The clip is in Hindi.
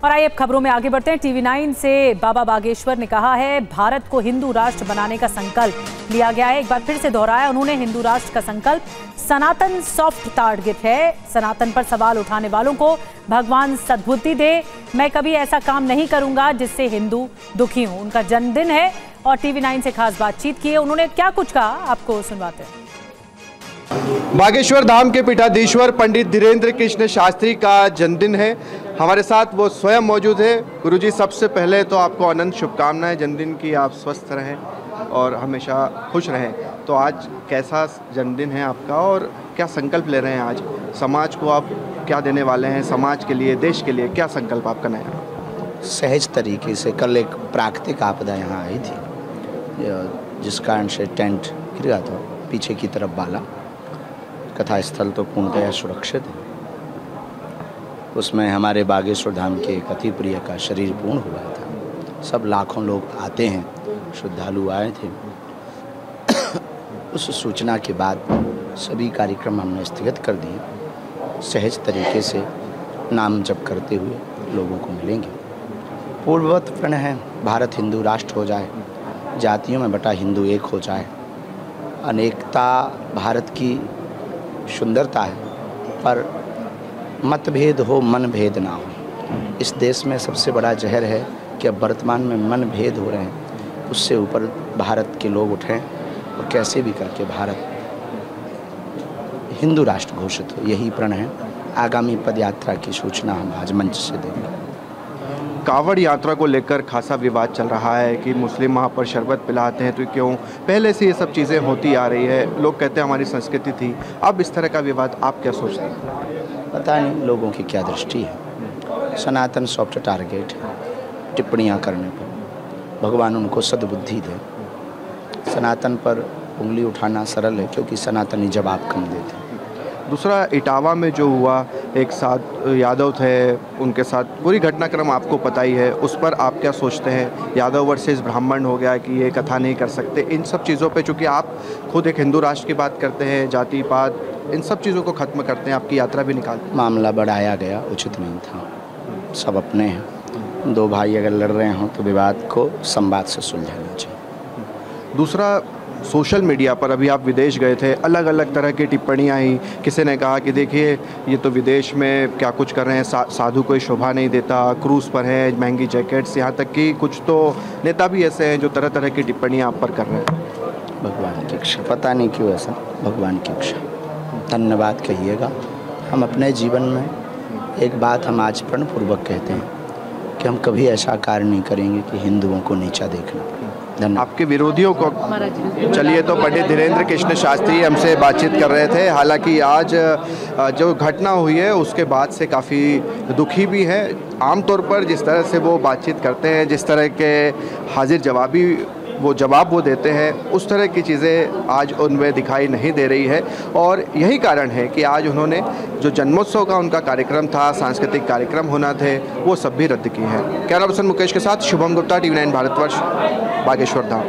और आइए अब खबरों में आगे बढ़ते हैं। टीवी9 से बाबा बागेश्वर ने कहा है भारत को हिंदू राष्ट्र बनाने का संकल्प लिया गया है। एक बार फिर से दोहराया उन्होंने हिंदू राष्ट्र का संकल्प। सनातन सॉफ्ट टारगेट है। सनातन पर सवाल उठाने वालों को भगवान सद्बुद्धि दे। मैं कभी ऐसा काम नहीं करूंगा जिससे हिंदू दुखी हों। उनका जन्मदिन है और टीवी9 से खास बातचीत की है। उन्होंने क्या कुछ कहा आपको सुनवाते हैं। बागेश्वर धाम के पीठाधीश्वर पंडित धीरेन्द्र कृष्ण शास्त्री का जन्मदिन है। हमारे साथ वो स्वयं मौजूद है। गुरुजी, सबसे पहले तो आपको अनंत शुभकामनाएं जन्मदिन की। आप स्वस्थ रहें और हमेशा खुश रहें। तो आज कैसा जन्मदिन है आपका और क्या संकल्प ले रहे हैं आज? समाज को आप क्या देने वाले हैं? समाज के लिए, देश के लिए क्या संकल्प आपका नया? सहज तरीके से कल एक प्राकृतिक आपदा यहाँ आई थी जिस कारण से टेंट गिर गया था। पीछे की तरफ बाला कथा स्थल तो पूर्णतया सुरक्षित है। उसमें हमारे बागेश्वर धाम के एक अति प्रिय का शरीर पूर्ण हुआ था। सब लाखों लोग आते हैं, श्रद्धालु आए थे। उस सूचना के बाद सभी कार्यक्रम हमने स्थगित कर दिए। सहज तरीके से नाम जप करते हुए लोगों को मिलेंगे। पूर्ववत प्रण है भारत हिंदू राष्ट्र हो जाए, जातियों में बटा हिंदू एक हो जाए। अनेकता भारत की सुंदरता है, पर मतभेद हो, मन भेद ना हो। इस देश में सबसे बड़ा जहर है कि अब वर्तमान में मन भेद हो रहे हैं। उससे ऊपर भारत के लोग उठें और कैसे भी करके भारत हिंदू राष्ट्र घोषित हो, यही प्रण है। आगामी पदयात्रा की सूचना हम आज मंच से देंगे। कांवड़ यात्रा को लेकर खासा विवाद चल रहा है कि मुस्लिम वहाँ पर शरबत पिलाते हैं, तो क्यों? पहले से ये सब चीज़ें होती आ रही है। लोग कहते हैं हमारी संस्कृति थी। अब इस तरह का विवाद आप क्या सोचते हैं? पता नहीं लोगों की क्या दृष्टि है। सनातन सॉफ्ट टारगेट है। टिप्पणियाँ करने पर भगवान उनको सद्बुद्धि दे। सनातन पर उंगली उठाना सरल है क्योंकि सनातनी जवाब कम देते हैं। दूसरा, इटावा में जो हुआ, एक साथ यादव थे, उनके साथ पूरी घटनाक्रम आपको पता ही है। उस पर आप क्या सोचते हैं? यादव वर्सेस ब्राह्मण हो गया कि ये कथा नहीं कर सकते। इन सब चीज़ों पे चूँकि आप खुद एक हिंदू राष्ट्र की बात करते हैं, जाति पात, इन सब चीज़ों को ख़त्म करते हैं, आपकी यात्रा भी निकालते हैं। मामला बढ़ाया गया, उचित नहीं था। सब अपने हैं। दो भाई अगर लड़ रहे हों तो विवाद को संवाद से सुलझाना चाहिए। दूसरा, सोशल मीडिया पर अभी आप विदेश गए थे, अलग अलग तरह की टिप्पणियाँ आई। किसी ने कहा कि देखिए ये तो विदेश में क्या कुछ कर रहे हैं, साधु कोई शोभा नहीं देता, क्रूज़ पर है, महंगी जैकेट्स, यहाँ तक कि कुछ तो नेता भी ऐसे हैं जो तरह तरह की टिप्पणियाँ आप पर कर रहे हैं। भगवान की इच्छा, पता नहीं क्यों ऐसा, भगवान की इच्छा। धन्यवाद कहिएगा। हम अपने जीवन में एक बात हम आज प्रणपूर्वक कहते हैं कि हम कभी ऐसा कार्य नहीं करेंगे कि हिंदुओं को नीचा देखना। आपके विरोधियों को चलिए, तो पंडित धीरेन्द्र कृष्ण शास्त्री हमसे बातचीत कर रहे थे। हालांकि आज जो घटना हुई है उसके बाद से काफ़ी दुखी भी है। आमतौर पर जिस तरह से वो बातचीत करते हैं, जिस तरह के हाजिर जवाबी जवाब वो देते हैं, उस तरह की चीज़ें आज उनमें दिखाई नहीं दे रही है। और यही कारण है कि आज उन्होंने जो जन्मोत्सव का उनका कार्यक्रम था, सांस्कृतिक कार्यक्रम होना थे, वो सब भी रद्द किए हैं। कैमरा पर्सन मुकेश के साथ शुभम गुप्ता, टीवी9 भारतवर्ष, बागेश्वर धाम।